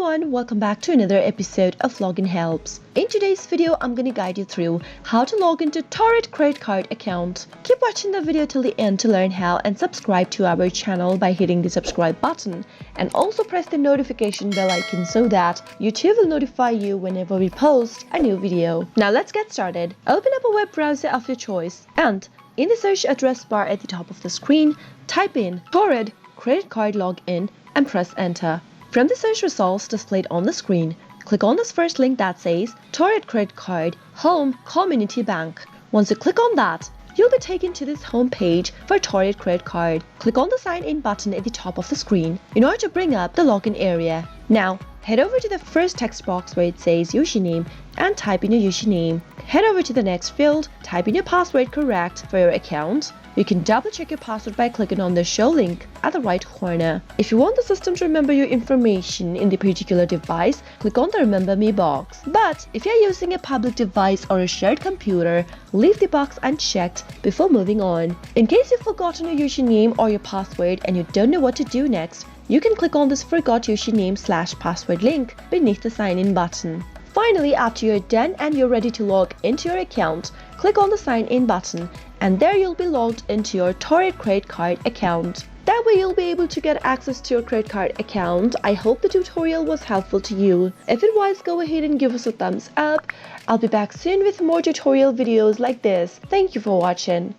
everyone, welcome back to another episode of Login Helps. In today's video, I'm going to guide you through how to log into Torrid credit card account. Keep watching the video till the end to learn how, and subscribe to our channel by hitting the subscribe button, and also press the notification bell icon so that YouTube will notify you whenever we post a new video. Now let's get started. Open up a web browser of your choice, and in the search address bar at the top of the screen, type in Torrid credit card login and press enter. From the search results displayed on the screen, click on this first link that says Torrid Credit Card Home Community Bank. Once you click on that, you'll be taken to this home page for Torrid Credit Card. Click on the sign in button at the top of the screen in order to bring up the login area. Now, head over to the first text box where it says username and type in your username. Head over to the next field, type in your password correct for your account. You can double check your password by clicking on the show link at the right corner. If you want the system to remember your information in the particular device, click on the Remember Me box. But if you're using a public device or a shared computer, leave the box unchecked before moving on. In case you've forgotten your username or your password and you don't know what to do next, you can click on this Forgot Username/Password link beneath the sign in button. Finally, after you're done and you're ready to log into your account, click on the sign in button, and there you'll be logged into your Torrid credit card account. That way you'll be able to get access to your credit card account. I hope the tutorial was helpful to you. If it was, go ahead and give us a thumbs up. I'll be back soon with more tutorial videos like this. Thank you for watching.